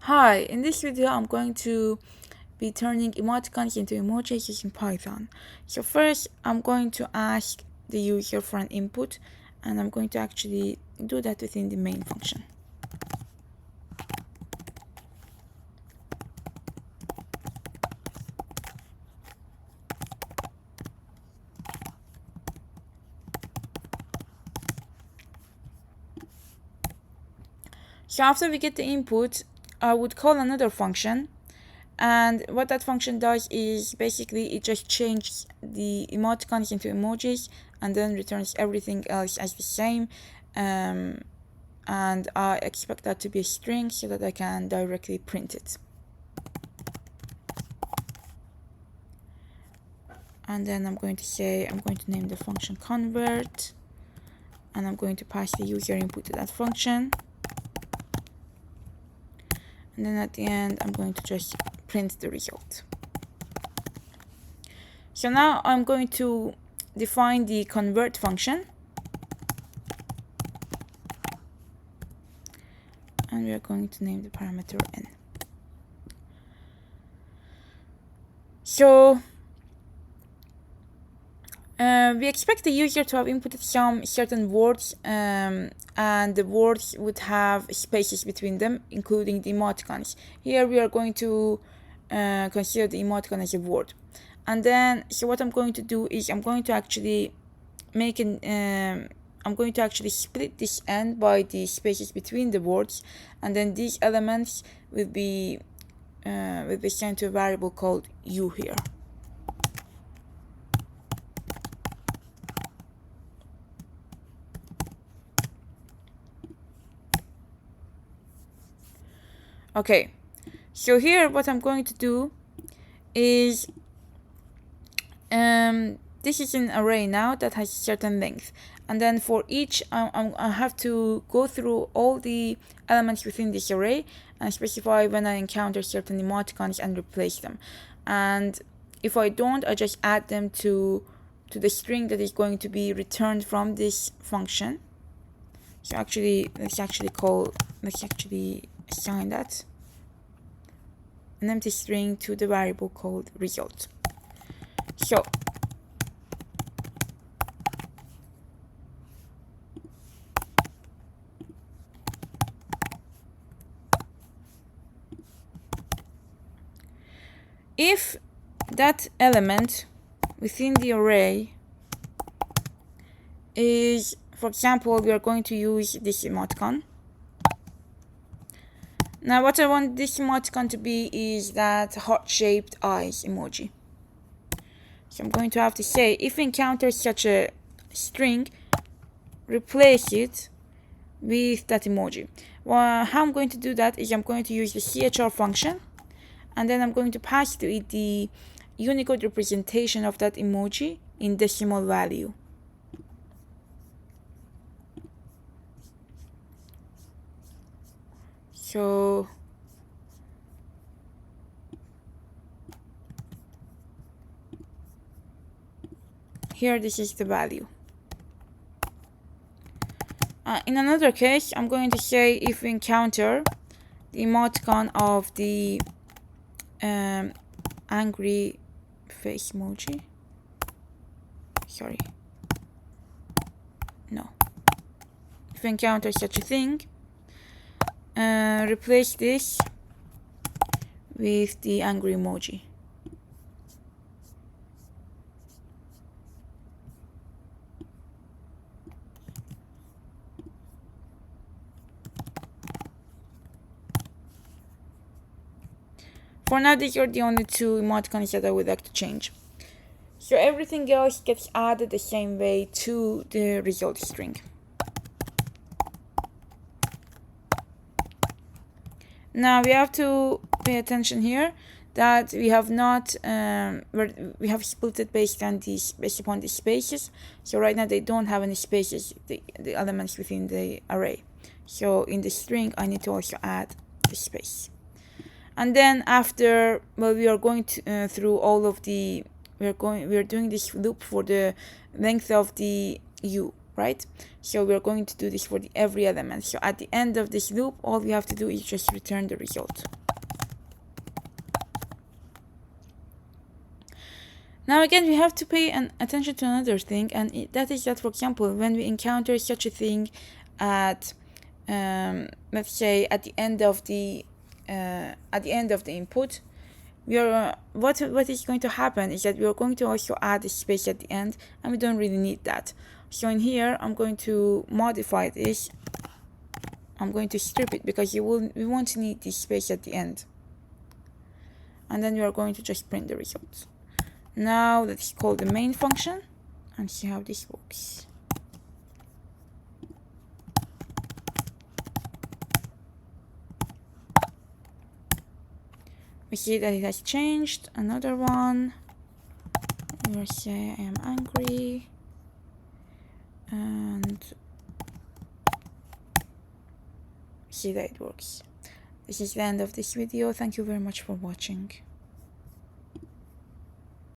Hi, in this video I'm going to be turning emoticons into emojis using Python. So first I'm going to ask the user for an input, and I'm going to actually do that within the main function. So after we get the input, I would call another function, and what that function does is basically it just changes the emoticons into emojis and then returns everything else as the same. And I expect that to be a string so that I can directly print it. And then I'm going to name the function convert, and I'm going to pass the user input to that function. And then at the end, I'm going to just print the result. So now I'm going to define the convert function. And we are going to name the parameter n. So we expect the user to have inputted some certain words, and the words would have spaces between them, including the emoticons. Here we are going to consider the emoticon as a word. And then, so what I'm going to do is I'm going to actually split this n by the spaces between the words, and then these elements will be sent to a variable called u here. Okay, so here what I'm going to do is this is an array now that has a certain length, and then for each I have to go through all the elements within this array and specify when I encounter certain emoticons and replace them. And if I don't, I just add them to the string that is going to be returned from this function. So let's actually assign that an empty string to the variable called result. So if that element within the array is, for example, we are going to use this emoticon. Now what I want this emoticon to be is that heart-shaped eyes emoji. So I'm going to have to say, if we encounter such a string, replace it with that emoji. Well, how I'm going to do that is I'm going to use the chr function, and then I'm going to pass to it the Unicode representation of that emoji in decimal value. So here, this is the value. In another case, I'm going to say if we encounter the emoticon of the angry face emoji. Sorry. No. If we encounter such a thing, replace this with the angry emoji. For now, these are the only two emoticons that I would like to change. So everything else gets added the same way to the result string. Now we have to pay attention here that we have not we have split it based upon the spaces. So right now they don't have any spaces, the elements within the array. So in the string I need to also add the space. And then after, well, we are going to through all of the we are doing this loop for the length of the u. right? So we're going to do this for every element. So at the end of this loop, all we have to do is just return the result. Now again, we have to pay attention to another thing, and that is that, for example, when we encounter such a thing at let's say at the end of the input, we are what is going to happen is that we are going to also add a space at the end, and we don't really need that. So in here, I'm going to modify this. I'm going to strip it because we won't need this space at the end, and then we are going to just print the results. Now let's call the main function and see how this works. We see that it has changed. Another one. We will say I am angry. And see that it works. This is the end of this video. Thank you very much for watching.